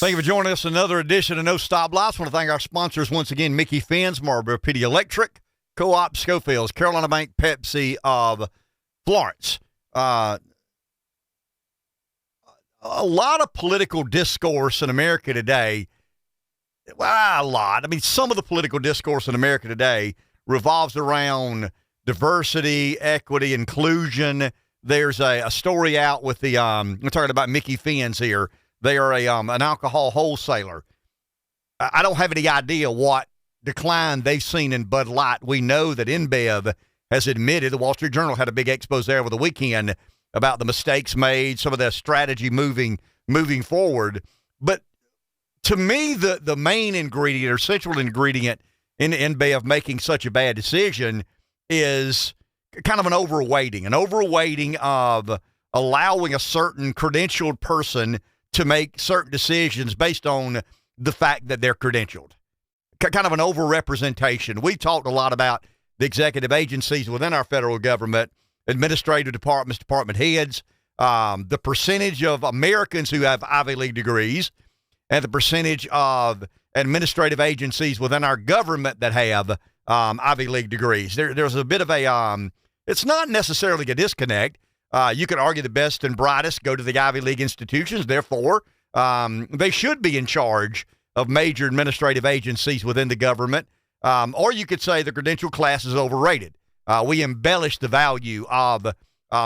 Thank you for joining us. Another edition of No Stop Lights. I want to thank our sponsors once again, Micky Finn's, MPD Electric, Co-op, Schofield's, Carolina Bank, Pepsi of Florence. A lot of political discourse in America today. Well, a lot. I mean, some of the political discourse in America today revolves around diversity, equity, inclusion. There's a story out with the we're talking about Micky Finn's here. They are an alcohol wholesaler. I don't have any idea what decline they've seen in Bud Light. We know that InBev has admitted, the Wall Street Journal had a big expose over the weekend about the mistakes made, some of the strategy moving forward. But to me, the main ingredient or central ingredient in InBev making such a bad decision is kind of an overweighting of allowing a certain credentialed person to make certain decisions based on the fact that they're credentialed. Kind of an overrepresentation. We talked a lot about the executive agencies within our federal government, administrative departments, department heads, the percentage of Americans who have Ivy League degrees, and the percentage of administrative agencies within our government that have Ivy League degrees. There's a bit of a, it's not necessarily a disconnect. You could argue the best and brightest go to the Ivy League institutions. Therefore, they should be in charge of major administrative agencies within the government. Or you could say the credential class is overrated. We embellish the value of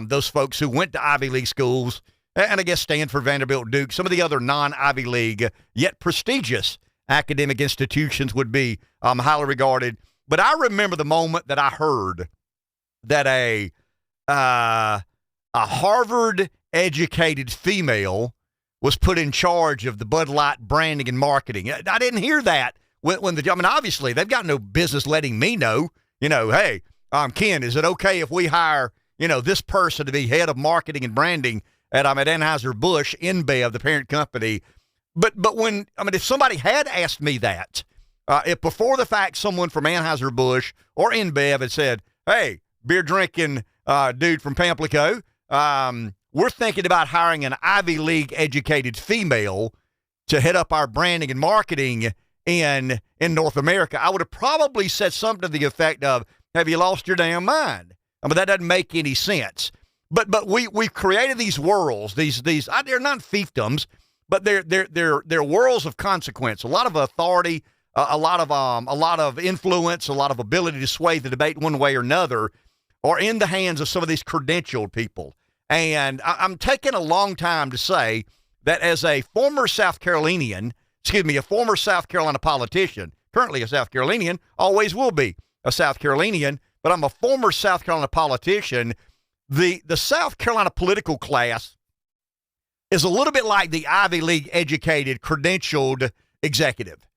those folks who went to Ivy League schools, and I guess Stanford, Vanderbilt, Duke, some of the other non-Ivy League, yet prestigious academic institutions would be highly regarded. But I remember the moment that I heard that a Harvard-educated female was put in charge of the Bud Light branding and marketing. I didn't hear that when the, I mean, obviously, they've got no business letting me know, hey, Ken, is it okay if we hire, this person to be head of marketing and branding at Anheuser-Busch, InBev, the parent company? But when, if somebody had asked me that, if before the fact someone from Anheuser-Busch or InBev had said, hey, beer drinking dude from Pamplico, we're thinking about hiring an Ivy League educated female to head up our branding and marketing in North America, I would have probably said something to the effect of, have you lost your damn mind? That doesn't make any sense. But we've created these worlds, these they're not fiefdoms, but they're worlds of consequence, a lot of authority, a lot of influence, a lot of ability to sway the debate one way or another, are in the hands of some of these credentialed people. And I'm taking a long time to say that as a former South Carolina politician, currently a South Carolinian, always will be a South Carolinian, but I'm a former South Carolina politician. The South Carolina political class is a little bit like the Ivy League educated, credentialed executive.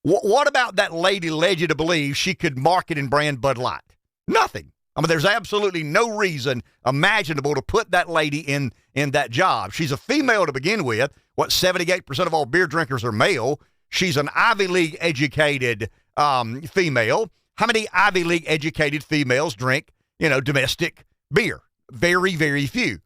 What about that lady led you to believe she could market and brand Bud Light? Nothing. There's absolutely no reason imaginable to put that lady in that job. She's a female to begin with. 78% of all beer drinkers are male. She's an Ivy League educated female. How many Ivy League educated females drink, domestic beer? Very, very few.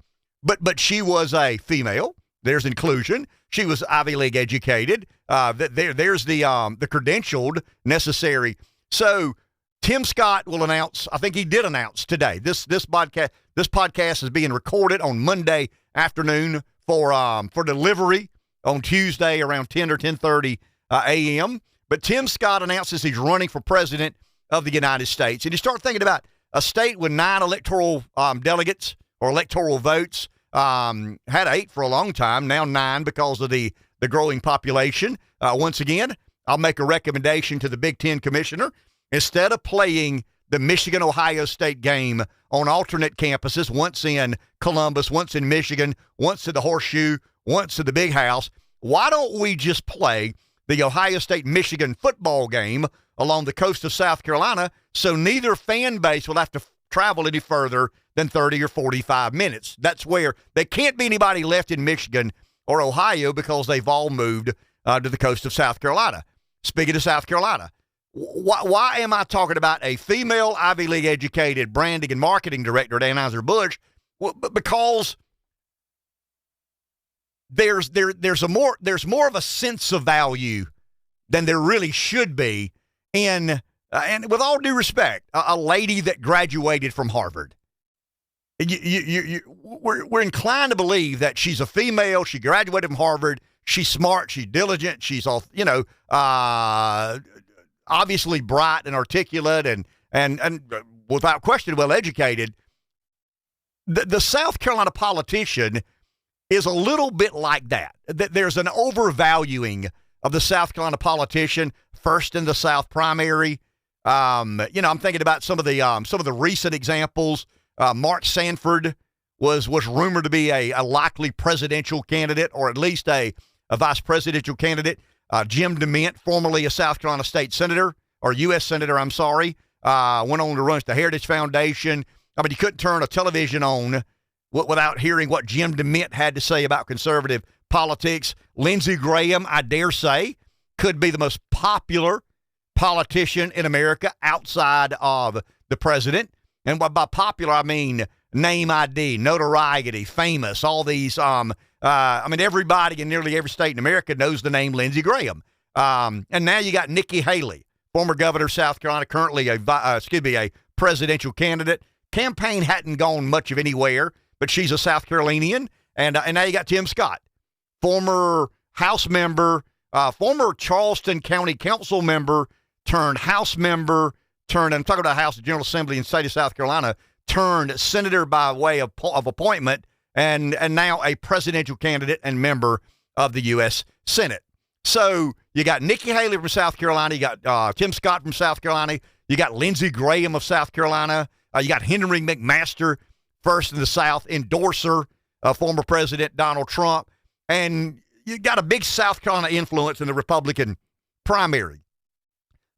But she was a female. There's inclusion. She was Ivy League educated. There's the credentialed necessary. So Tim Scott will announce, I think he did announce today, this podcast is being recorded on Monday afternoon for delivery on Tuesday around 10 or 10:30 a.m. But Tim Scott announces he's running for president of the United States. And you start thinking about a state with 9 electoral delegates or electoral votes, had 8 for a long time, now 9 because of the growing population. Once again, I'll make a recommendation to the Big Ten commissioner. Instead of playing the Michigan-Ohio State game on alternate campuses, once in Columbus, once in Michigan, once at the Horseshoe, once at the Big House, why don't we just play the Ohio State-Michigan football game along the coast of South Carolina so neither fan base will have to travel any further than 30 or 45 minutes? That's where there can't be anybody left in Michigan or Ohio because they've all moved to the coast of South Carolina. Speaking of South Carolina, why am I talking about a female Ivy League educated branding and marketing director at Anheuser-Busch? Well, because there's more of a sense of value than there really should be in, and with all due respect, a lady that graduated from Harvard. We're inclined to believe that she's a female. She graduated from Harvard. She's smart. She's diligent. She's all, obviously bright and articulate and without question well educated. The South Carolina politician is a little bit like that. There's an overvaluing of the South Carolina politician, first in the South primary. I'm thinking about some of the recent examples. Mark Sanford was rumored to be a likely presidential candidate, or at least a vice presidential candidate. Jim DeMint, formerly a South Carolina state senator, or U.S. senator, went on to run the Heritage Foundation. I mean, you couldn't turn a television on without hearing what Jim DeMint had to say about conservative politics. Lindsey Graham, I dare say, could be the most popular politician in America outside of the president. And by popular, I mean name ID, notoriety, famous, all these. Everybody in nearly every state in America knows the name Lindsey Graham. And now you got Nikki Haley, former governor of South Carolina, currently a presidential candidate. Campaign hadn't gone much of anywhere, but she's a South Carolinian. And now you got Tim Scott, former House member, former Charleston County Council member turned House member, I'm talking about House of General Assembly in the state of South Carolina, turned senator by way of appointment, and now a presidential candidate and member of the U.S. Senate. So you got Nikki Haley from South Carolina, you got Tim Scott from South Carolina, you got Lindsey Graham of South Carolina, you got Henry McMaster, first in the South, endorser of former President Donald Trump, and you got a big South Carolina influence in the Republican primary.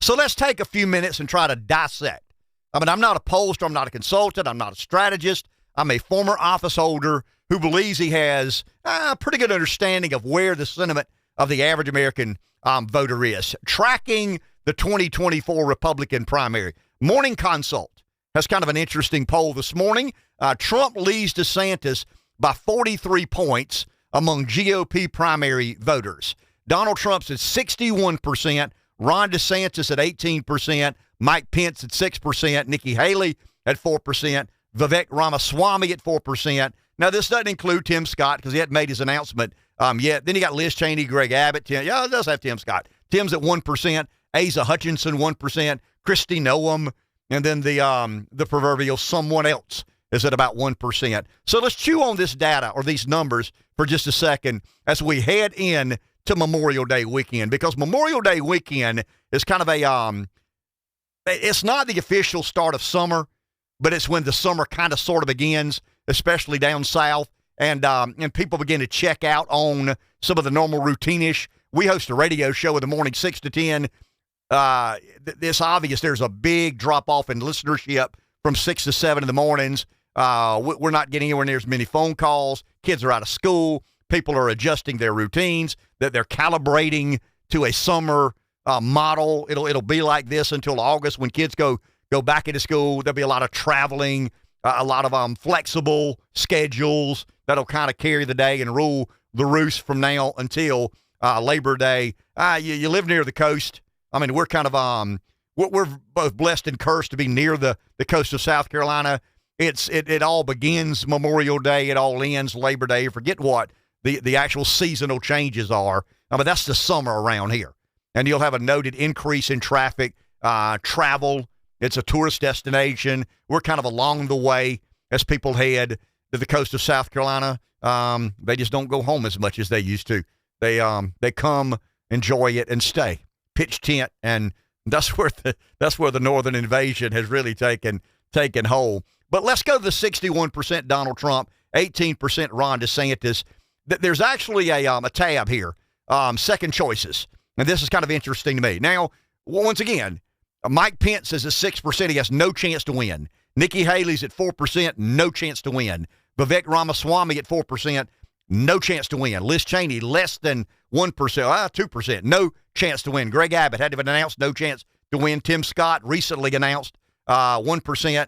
So let's take a few minutes and try to dissect. I mean, I'm not a pollster, I'm not a consultant, I'm not a strategist. I'm a former office holder who believes he has a pretty good understanding of where the sentiment of the average American voter is. Tracking the 2024 Republican primary. Morning Consult has kind of an interesting poll this morning. Trump leads DeSantis by 43 points among GOP primary voters. Donald Trump's at 61%. Ron Desantis at 18%, Mike Pence at 6%, Nikki Haley at 4%, Vivek Ramaswamy at 4%. Now, this doesn't include Tim Scott because he hadn't made his announcement yet. Then you got Liz Cheney, Greg Abbott. It does have Tim Scott. Tim's at 1%, Asa Hutchinson 1%, Kristi Noem, and then the proverbial someone else is at about 1%. So let's chew on this data or these numbers for just a second as we head in to Memorial Day weekend, because Memorial Day weekend is kind of it's not the official start of summer, but it's when the summer kind of sort of begins, especially down south, and people begin to check out on some of the normal routine-ish. We host a radio show in the morning, 6 to 10. It's obvious there's a big drop-off in listenership from 6 to 7 in the mornings. We're not getting anywhere near as many phone calls. Kids are out of school. People are adjusting their routines, that they're calibrating to a summer model. It'll be like this until August when kids go back into school. There'll be a lot of traveling, a lot of flexible schedules that'll kind of carry the day and rule the roost from now until Labor Day. You live near the coast. I mean, we're kind of we're both blessed and cursed to be near the coast of South Carolina. It all begins Memorial Day. It all ends Labor Day. Forget what the actual seasonal changes are. I mean, that's the summer around here. And you'll have a noted increase in traffic, travel. It's a tourist destination. We're kind of along the way as people head to the coast of South Carolina. They just don't go home as much as they used to. They come, enjoy it, and stay. Pitch tent, and that's where the northern invasion has really taken hold. But let's go to the 61% Donald Trump, 18% Ron DeSantis. There's actually a tab here, second choices. And this is kind of interesting to me. Now, once again, Mike Pence is at 6%. He has no chance to win. Nikki Haley's at 4%, no chance to win. Vivek Ramaswamy at 4%, no chance to win. Liz Cheney, less than 1%, 2%, no chance to win. Greg Abbott hadn't even announced, no chance to win. Tim Scott recently announced 1%.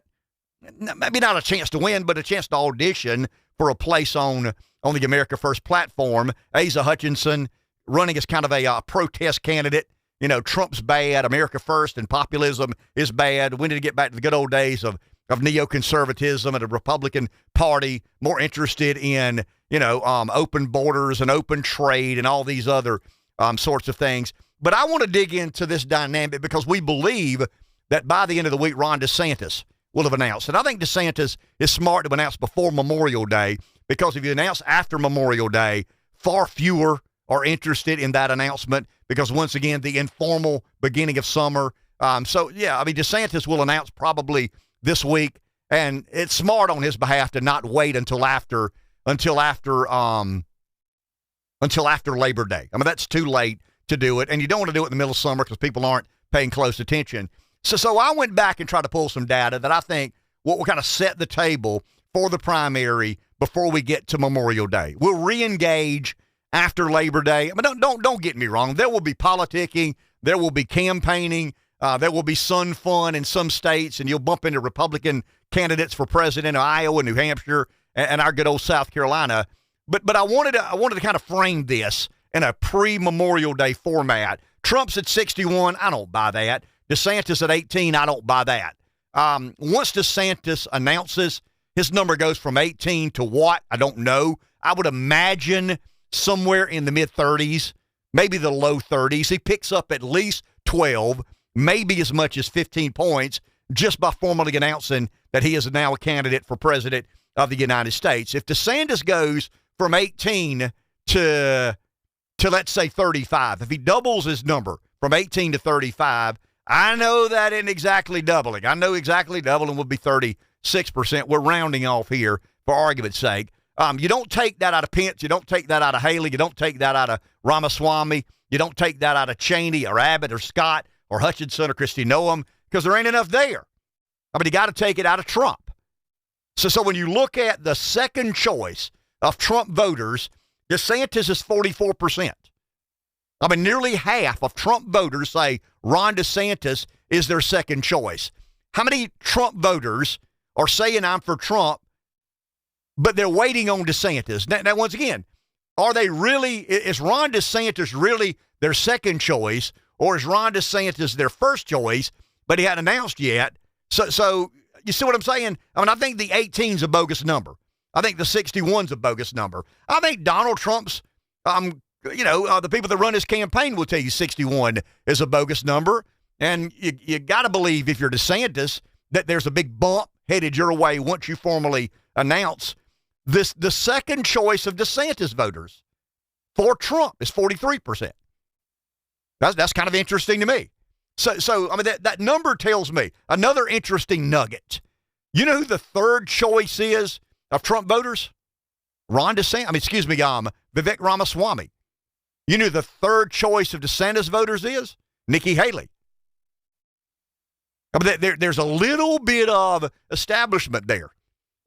Maybe not a chance to win, but a chance to audition for a place on on the America First platform. Asa Hutchinson running as kind of a protest candidate. You know, Trump's bad, America First and populism is bad. We need to get back to the good old days of neoconservatism and a Republican Party more interested in, open borders and open trade and all these other sorts of things. But I want to dig into this dynamic because we believe that by the end of the week, Ron Desantis will have announced. And I think DeSantis is smart to announce before Memorial Day, because if you announce after Memorial Day, far fewer are interested in that announcement because, once again, the informal beginning of summer. DeSantis will announce probably this week, and it's smart on his behalf to not wait until after Labor Day. I mean, that's too late to do it, and you don't want to do it in the middle of summer because people aren't paying close attention. So I went back and tried to pull some data that I think will kind of set the table for the primary before we get to Memorial Day. We'll re-engage after Labor Day. I mean, don't get me wrong. There will be politicking. There will be campaigning. There will be sun fun in some states, and you'll bump into Republican candidates for president of Iowa, New Hampshire, and our good old South Carolina. But I wanted to kind of frame this in a pre-Memorial Day format. Trump's at 61. I don't buy that. DeSantis at 18. I don't buy that. Once DeSantis announces, his number goes from 18 to what? I don't know. I would imagine somewhere in the mid-30s, maybe the low 30s. He picks up at least 12, maybe as much as 15 points just by formally announcing that he is now a candidate for president of the United States. If DeSantis goes from 18 to let's say 35, if he doubles his number from 18 to 35, I know that isn't exactly doubling. I know exactly doubling would be 36%. We're rounding off here for argument's sake. You don't take that out of Pence. You don't take that out of Haley. You don't take that out of Ramaswamy. You don't take that out of Cheney or Abbott or Scott or Hutchinson or Kristi Noem because there ain't enough there. I mean, you got to take it out of Trump. So when you look at the second choice of Trump voters, DeSantis is 44%. I mean, nearly half of Trump voters say Ron DeSantis is their second choice. How many Trump voters are saying I'm for Trump, but they're waiting on DeSantis? Now, once again, is Ron DeSantis really their second choice, or is Ron DeSantis their first choice, but he hadn't announced yet? So you see what I'm saying? I mean, I think the 18 is a bogus number. I think the 61 is a bogus number. I think Donald Trump's, the people that run his campaign will tell you 61 is a bogus number. And you got to believe, if you're DeSantis, that there's a big bump headed your way once you formally announce this. The second choice of DeSantis voters for Trump is 43%. That's kind of interesting to me. So I mean, that number tells me another interesting nugget. You know who the third choice is of Trump voters? Vivek Ramaswamy. You know who the third choice of DeSantis voters is? Nikki Haley. I mean, there's a little bit of establishment there.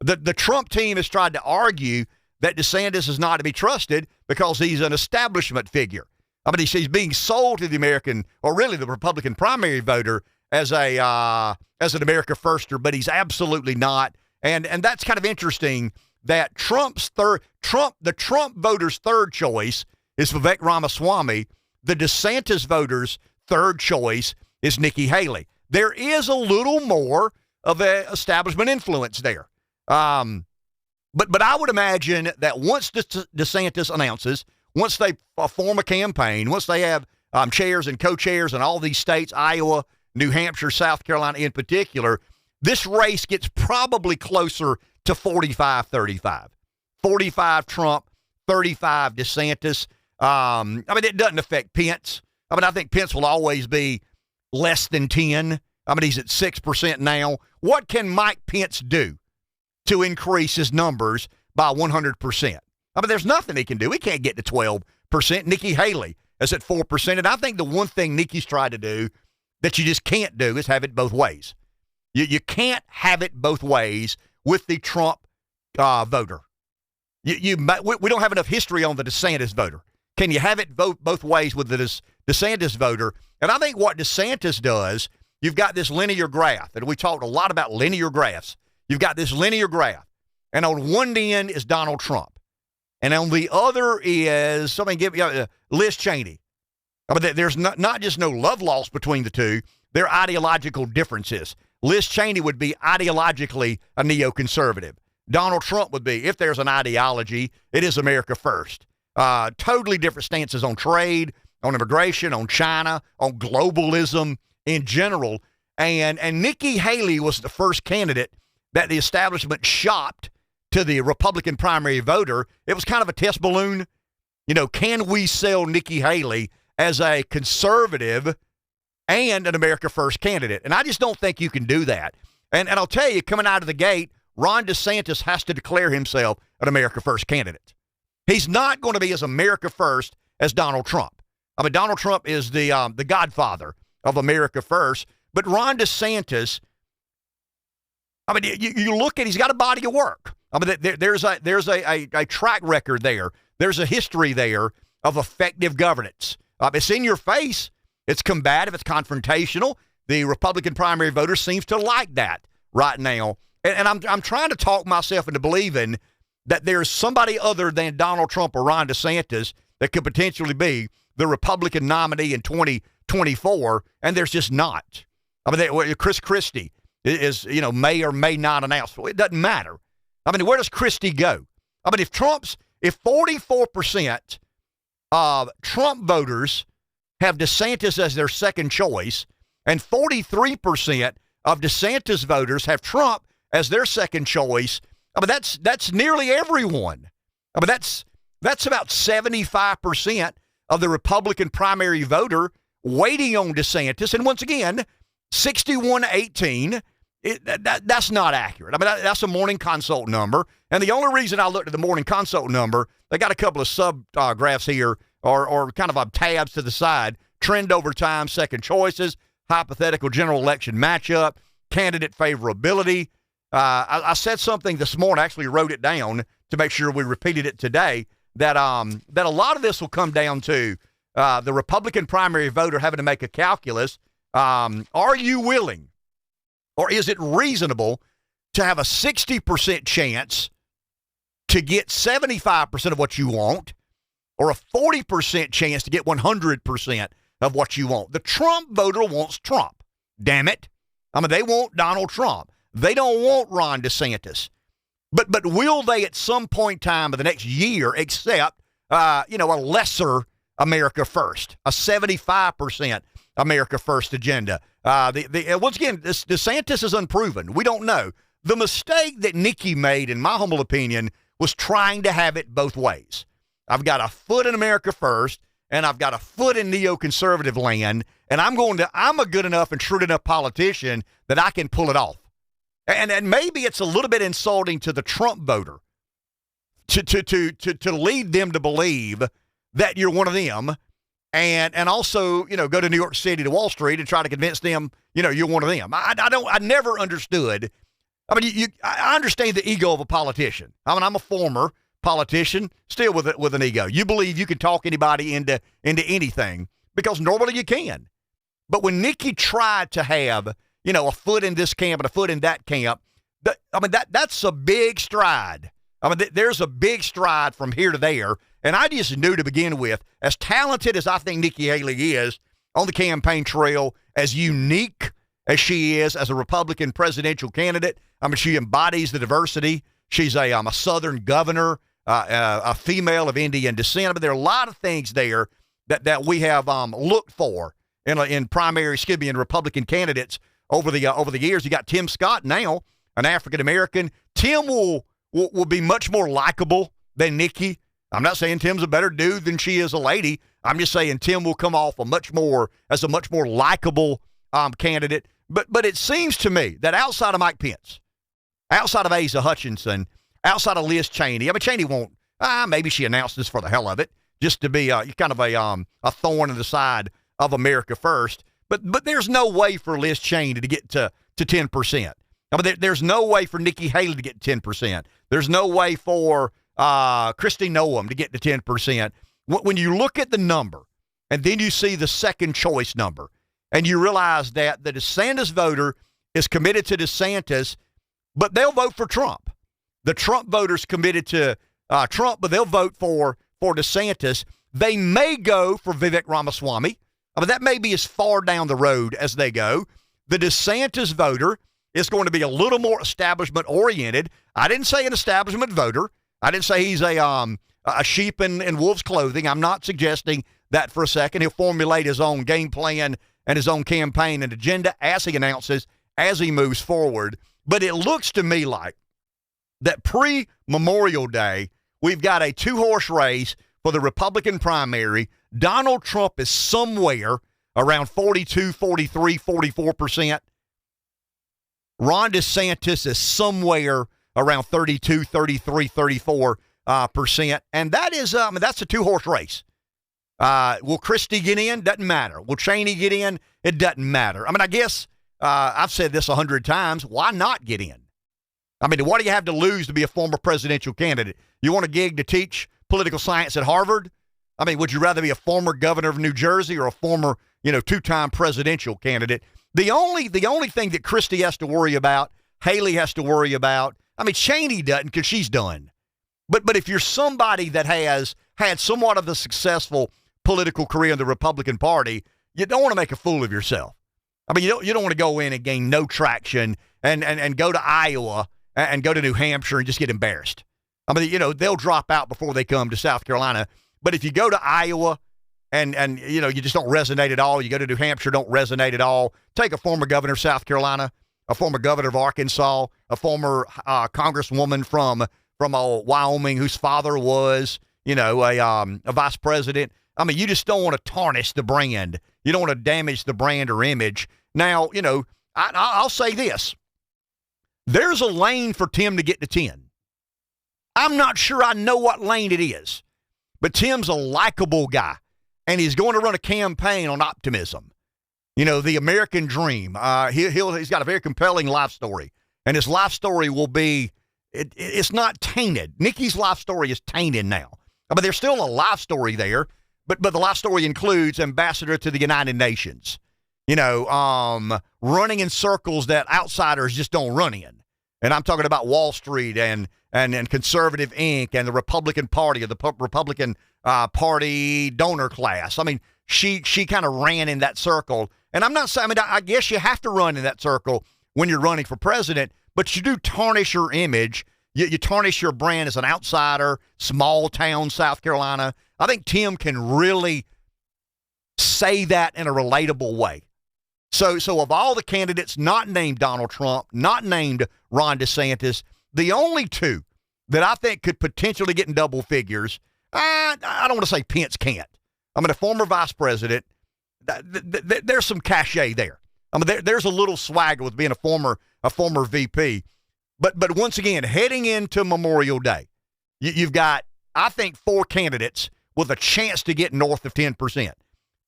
The Trump team has tried to argue that DeSantis is not to be trusted because he's an establishment figure. I mean, he's being sold to the American, or really the Republican primary voter, as an America Firster, but he's absolutely not. And that's kind of interesting that the Trump voters' third choice is Vivek Ramaswamy. The DeSantis voters' third choice is Nikki Haley. There is a little more of an establishment influence there. But I would imagine that once DeSantis announces, once they form a campaign, once they have chairs and co-chairs in all these states, Iowa, New Hampshire, South Carolina in particular, this race gets probably closer to 45-35. 45 Trump, 35 DeSantis. It doesn't affect Pence. I think Pence will always be less than 10. He's at 6% now. What can Mike Pence do to increase his numbers by 100%? There's nothing he can do. He can't get to 12%. Nikki Haley is at 4%. And I think the one thing Nikki's tried to do that you just can't do is have it both ways. You can't have it both ways with the Trump voter. We don't have enough history on the DeSantis voter. Can you have it both ways with the DeSantis voter? And I think what DeSantis does, you've got this linear graph, and we talked a lot about linear graphs. You've got this linear graph, and on one end is Donald Trump. and on the other is Liz Cheney. I mean, there's not just no love lost between the two. There are ideological differences. Liz Cheney would be ideologically a neoconservative. Donald Trump would be, if there's an ideology, it is America first. Totally different stances on trade, on immigration, on China, on globalism in general. And Nikki Haley was the first candidate that the establishment shopped to the Republican primary voter. It was kind of a test balloon. Can we sell Nikki Haley as a conservative and an America First candidate? And I just don't think you can do that. And I'll tell you, coming out of the gate, Ron Desantis has to declare himself an America First candidate. He's not going to be as America First as Donald Trump. I mean, Donald Trump is the godfather of America First, but Ron DeSantis, I mean, you look at, he's got a body of work. I mean, there's a track record there. There's a history there of effective governance. It's in your face. It's combative. It's confrontational. The Republican primary voter seems to like that right now. And I'm trying to talk myself into believing that there's somebody other than Donald Trump or Ron DeSantis that could potentially be the Republican nominee in 2024, and there's just not. I mean, Chris Christie is, may or may not announce. It doesn't matter. I mean, where does Christie go? I mean, if 44% of Trump voters have DeSantis as their second choice, and 43% of DeSantis voters have Trump as their second choice, I mean, that's nearly everyone. I mean, that's about 75% of the Republican primary voter waiting on DeSantis. And once again, 61-18, that's not accurate. I mean, that's a Morning Consult number. And the only reason I looked at the Morning Consult number, they got a couple of sub-graphs here or kind of tabs to the side. Trend over time, second choices, hypothetical general election matchup, candidate favorability. I said something this morning, I actually wrote it down to make sure we repeated it today, that a lot of this will come down to the Republican primary voter having to make a calculus. Are you willing, or is it reasonable to have a 60% chance to get 75% of what you want, or a 40% chance to get 100% of what you want? The Trump voter wants Trump. Damn it. I mean, they want Donald Trump. They don't want Ron DeSantis. But will they at some point in time of the next year accept, a lesser America First, a 75% America First agenda? Once again, DeSantis is unproven. We don't know. The mistake that Nikki made, in my humble opinion, was trying to have it both ways. I've got a foot in America First, and I've got a foot in neoconservative land, and I'm a good enough and shrewd enough politician that I can pull it off. And maybe it's a little bit insulting to the Trump voter to lead them to believe that you're one of them, and also, go to New York City to Wall Street and try to convince them, you're one of them. I never understood. I mean, I understand the ego of a politician. I mean, I'm a former politician, still with an ego. You believe you can talk anybody into anything because normally you can. But when Nikki tried to have, a foot in this camp and a foot in that camp, that's a big stride. I mean, there's a big stride from here to there. And I just knew to begin with, as talented as I think Nikki Haley is on the campaign trail, as unique as she is as a Republican presidential candidate, I mean, she embodies the diversity. She's a Southern governor, a female of Indian descent. I mean, there are a lot of things there that we have looked for in Republican candidates over the years. You got Tim Scott now, an African American. Tim will be much more likable than Nikki. I'm not saying Tim's a better dude than she is a lady. I'm just saying Tim will come off as a much more likable candidate. But it seems to me that outside of Mike Pence, outside of Asa Hutchinson, outside of Liz Cheney, I mean, Cheney won't. Maybe she announced this for the hell of it, just to be kind of a thorn in the side of America First. But there's no way for Liz Cheney to get to 10%. I mean, there's no way for Nikki Haley to get 10%. There's no way for Kristi Noem to get to 10%. When you look at the number, and then you see the second choice number, and you realize that the DeSantis voter is committed to DeSantis, but they'll vote for Trump. The Trump voter's committed to Trump, but they'll vote for DeSantis. They may go for Vivek Ramaswamy. I mean, that may be as far down the road as they go. The DeSantis voter is going to be a little more establishment-oriented. I didn't say an establishment voter. I didn't say he's a sheep in wolf's clothing. I'm not suggesting that for a second. He'll formulate his own game plan and his own campaign and agenda as he announces, as he moves forward. But it looks to me like that pre-Memorial Day, we've got a two-horse race for the Republican primary. Donald Trump is somewhere around 42, 43, 44%. Ron DeSantis is somewhere around 32, 33, 34%. And that is, that's a two-horse race. Will Christie get in? Doesn't matter. Will Cheney get in? It doesn't matter. I mean, I guess I've said this 100 times. Why not get in? I mean, what do you have to lose to be a former presidential candidate? You want a gig to teach political science at Harvard? I mean, would you rather be a former governor of New Jersey or a former, two-time presidential candidate? The only thing that Christie has to worry about, Haley has to worry about, I mean, Cheney doesn't because she's done. But if you're somebody that has had somewhat of a successful political career in the Republican Party, you don't want to make a fool of yourself. I mean, you don't want to go in and gain no traction and go to Iowa and go to New Hampshire and just get embarrassed. I mean, they'll drop out before they come to South Carolina. But if you go to Iowa and you just don't resonate at all, you go to New Hampshire, don't resonate at all, take a former governor of South Carolina, a former governor of Arkansas, a former congresswoman from Wyoming whose father was, a vice president. I mean, you just don't want to tarnish the brand. You don't want to damage the brand or image. Now, I'll say this. There's a lane for Tim to get to 10. I'm not sure I know what lane it is, but Tim's a likable guy, and he's going to run a campaign on optimism. The American dream. He's got a very compelling life story, and his life story will be, it's not tainted. Nikki's life story is tainted now. I mean, there's still a life story there, but the life story includes ambassador to the United Nations, running in circles that outsiders just don't run in. And I'm talking about Wall Street and Conservative Inc. and the Republican Party or the Republican Party donor class. I mean, she kind of ran in that circle. And I'm not saying, I guess you have to run in that circle when you're running for president, but you do tarnish your image. You tarnish your brand as an outsider, small town South Carolina. I think Tim can really say that in a relatable way. So of all the candidates not named Donald Trump, not named Ron DeSantis, the only two that I think could potentially get in double figures, I don't want to say Pence can't. I mean, a former vice president, there's some cachet there. I mean, there's a little swagger with being a former VP. But once again, heading into Memorial Day, you've got, I think, 4 candidates with a chance to get north of 10%.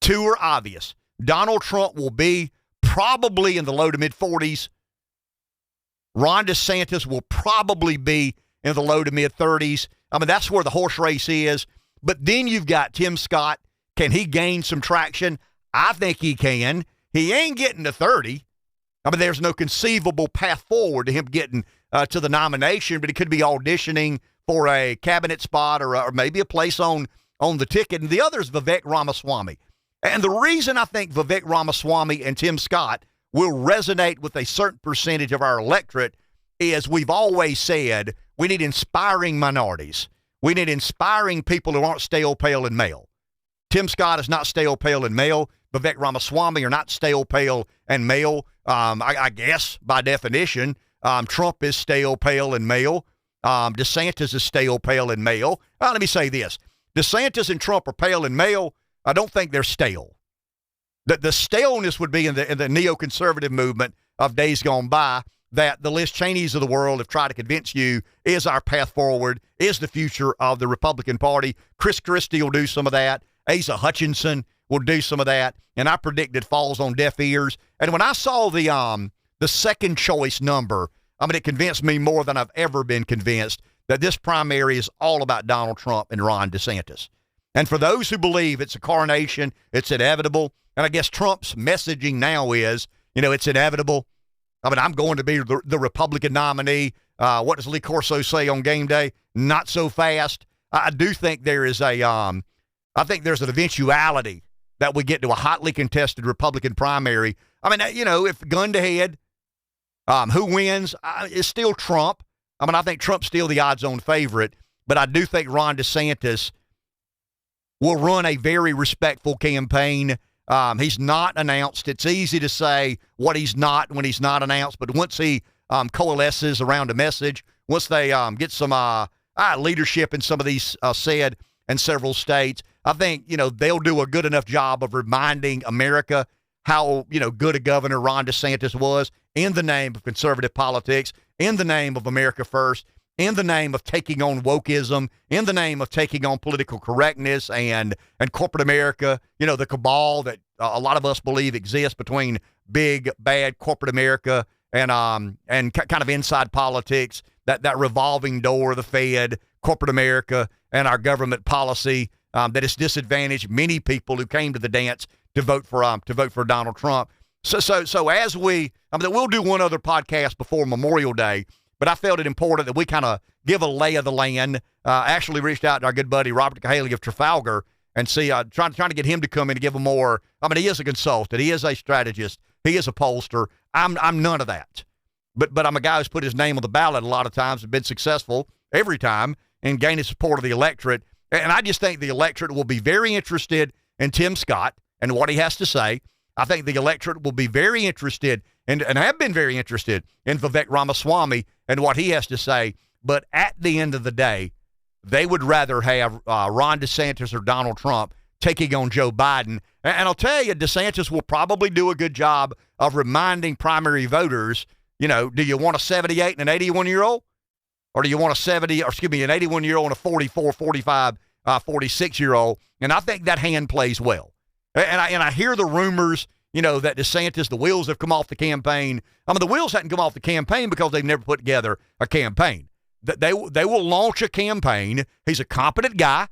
2 are obvious. Donald Trump will be probably in the low to mid 40s. Ron DeSantis will probably be in the low to mid 30s. I mean, that's where the horse race is. But then you've got Tim Scott. Can he gain some traction? I think he can. He ain't getting to 30. I mean, there's no conceivable path forward to him getting to the nomination, but he could be auditioning for a cabinet spot or maybe a place on the ticket. And the other is Vivek Ramaswamy. And the reason I think Vivek Ramaswamy and Tim Scott will resonate with a certain percentage of our electorate is we've always said we need inspiring minorities. We need inspiring people who aren't stale, pale, and male. Tim Scott is not stale, pale, and male. Vivek Ramaswamy are not stale, pale, and male. I guess by definition, Trump is stale, pale, and male. DeSantis is stale, pale, and male. Let me say this. DeSantis and Trump are pale and male. I don't think they're stale. The staleness would be in the neoconservative movement of days gone by that the Liz Cheneys of the world have tried to convince you is our path forward, is the future of the Republican Party. Chris Christie will do some of that. Asa Hutchinson will do some of that. And I predict it falls on deaf ears. And when I saw the second choice number, I mean, it convinced me more than I've ever been convinced that this primary is all about Donald Trump and Ron DeSantis. And for those who believe it's a coronation, it's inevitable, and I guess Trump's messaging now is, it's inevitable. I mean, I'm going to be the Republican nominee. What does Lee Corso say on game day? Not so fast. I do think there is I think there's an eventuality that we get to a hotly contested Republican primary. I mean, if gun to head, who wins? It's still Trump. I mean, I think Trump's still the odds-on favorite, but I do think Ron DeSantis will run a very respectful campaign. He's not announced. It's easy to say what he's not when he's not announced, but once he coalesces around a message, once they get some leadership in some of these said and several states, I think, they'll do a good enough job of reminding America how, good a governor Ron DeSantis was in the name of conservative politics, in the name of America First, in the name of taking on wokeism, in the name of taking on political correctness and corporate America, the cabal that a lot of us believe exists between big, bad corporate America and kind of inside politics, that revolving door of the Fed, corporate America, and our government policy that has disadvantaged many people who came to the dance to vote for Donald Trump. So as we'll do one other podcast before Memorial Day, but I felt it important that we kind of give a lay of the land. Actually reached out to our good buddy Robert Cahaley of Trafalgar and trying to get him to come in and give a more. I mean, he is a consultant, he is a strategist, he is a pollster. I'm none of that, but I'm a guy who's put his name on the ballot a lot of times and been successful every time in gaining support of the electorate. And I just think the electorate will be very interested in Tim Scott and what he has to say. I think the electorate will be very interested and have been very interested in Vivek Ramaswamy and what he has to say. But at the end of the day, they would rather have Ron DeSantis or Donald Trump taking on Joe Biden. And I'll tell you, DeSantis will probably do a good job of reminding primary voters, do you want a 78 and an 81-year-old? Or do you want an 81-year-old and a 44, 45, 46-year-old? And I think that hand plays well. And I hear the rumors, that DeSantis, the wheels have come off the campaign. I mean, the wheels hadn't come off the campaign because they've never put together a campaign. They will launch a campaign. He's a competent guy.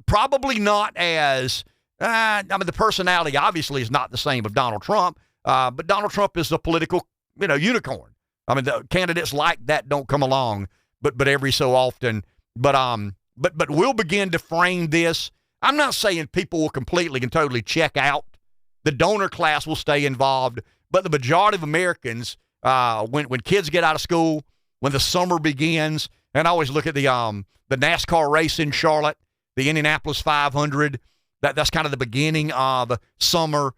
Probably not as, the personality obviously is not the same of Donald Trump, but Donald Trump is a political, unicorn. I mean, the candidates like that don't come along, but every so often. But we'll begin to frame this. I'm not saying people will completely and totally check out. The donor class will stay involved, but the majority of Americans, when kids get out of school, when the summer begins, and I always look at the NASCAR race in Charlotte, the Indianapolis 500. That's kind of the beginning of summer.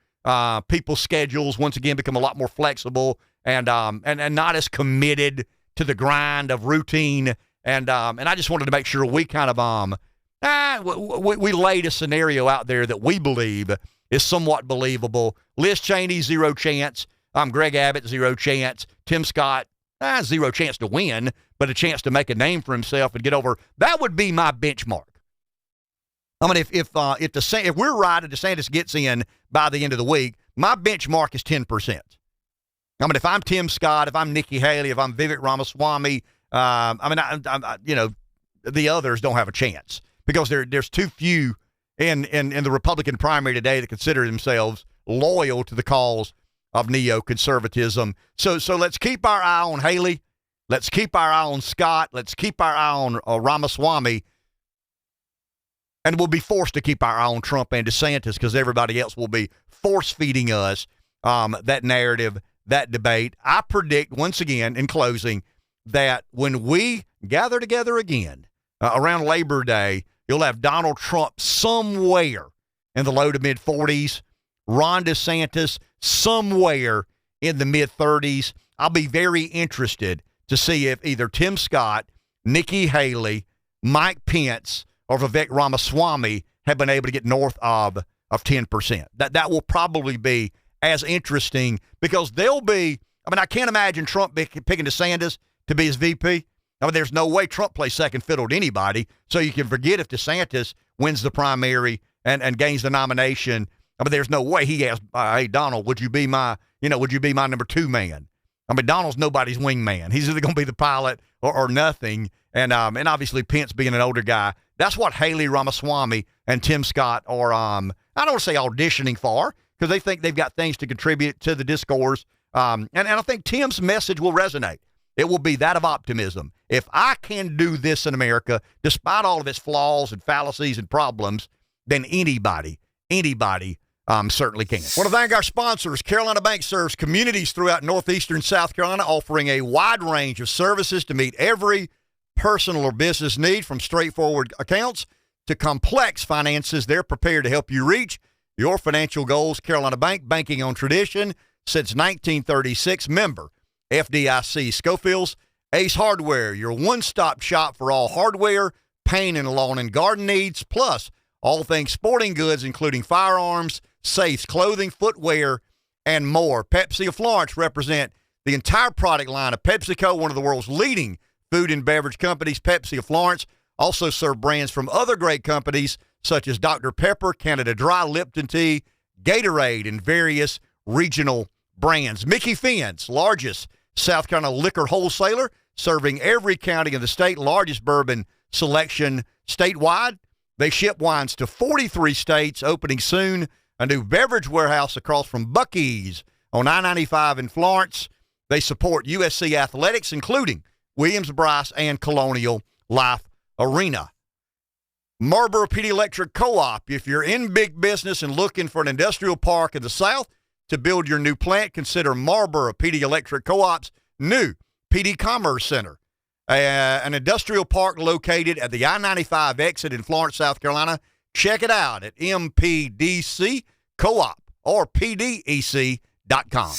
People's schedules once again become a lot more flexible and not as committed to the grind of routine. And I just wanted to make sure we kind of we laid a scenario out there that we believe is somewhat believable. Liz Cheney, 0 chance. Greg Abbott, 0 chance. Tim Scott, 0 chance to win, but a chance to make a name for himself and get over. That would be my benchmark. I mean, if we're right and DeSantis gets in by the end of the week, my benchmark is 10%. I mean, if I'm Tim Scott, if I'm Nikki Haley, if I'm Vivek Ramaswamy, the others don't have a chance because there's too few in the Republican primary today that consider themselves loyal to the cause of neoconservatism. So let's keep our eye on Haley. Let's keep our eye on Scott. Let's keep our eye on Ramaswamy. And we'll be forced to keep our eye on Trump and DeSantis because everybody else will be force-feeding us that narrative, that debate. I predict, once again, in closing, that when we gather together again around Labor Day, you'll have Donald Trump somewhere in the low to mid-40s, Ron DeSantis somewhere in the mid-30s. I'll be very interested to see if either Tim Scott, Nikki Haley, Mike Pence, or Vivek Ramaswamy have been able to get north of 10%. That will probably be as interesting because they'll be, I can't imagine Trump picking DeSantis to be his VP. There's no way Trump plays second fiddle to anybody, so you can forget if DeSantis wins the primary and gains the nomination. There's no way he asks, hey, Donald, would you be my number 2 man? Donald's nobody's wingman. He's either going to be the pilot or nothing. And obviously Pence being an older guy, that's what Haley, Ramaswamy, and Tim Scott are, I don't want to say auditioning for, because they think they've got things to contribute to the discourse. And I think Tim's message will resonate. It will be that of optimism. If I can do this in America, despite all of its flaws and fallacies and problems, then anybody certainly can. I want to thank our sponsors. Carolina Bank serves communities throughout northeastern South Carolina, offering a wide range of services to meet every personal or business need, from straightforward accounts to complex finances. They're prepared to help you reach your financial goals. Carolina Bank, banking on tradition since 1936. Member FDIC. Schofield's Ace Hardware, your one-stop shop for all hardware, paint and lawn and garden needs, plus all things sporting goods, including firearms, safes, clothing, footwear, and more. Pepsi of Florence represent the entire product line of PepsiCo, one of the world's leading food and beverage companies. Pepsi of Florence also serve brands from other great companies such as Dr. Pepper, Canada Dry, Lipton Tea, Gatorade, and various regional brands. Micky Finn's largest South Carolina liquor wholesaler, serving every county in the state, largest bourbon selection statewide. They ship wines to 43 states, opening soon a new beverage warehouse across from Buc-ee's on I-95 in Florence. They support USC athletics, including Williams-Brice and Colonial Life Arena. Marlboro PD Electric Co-op. If you're in big business and looking for an industrial park in the South to build your new plant, consider Marlboro PD Electric Co-op's new PD Commerce Center, an industrial park located at the I-95 exit in Florence, South Carolina. Check it out at MPDC Co-op or PDEC.com.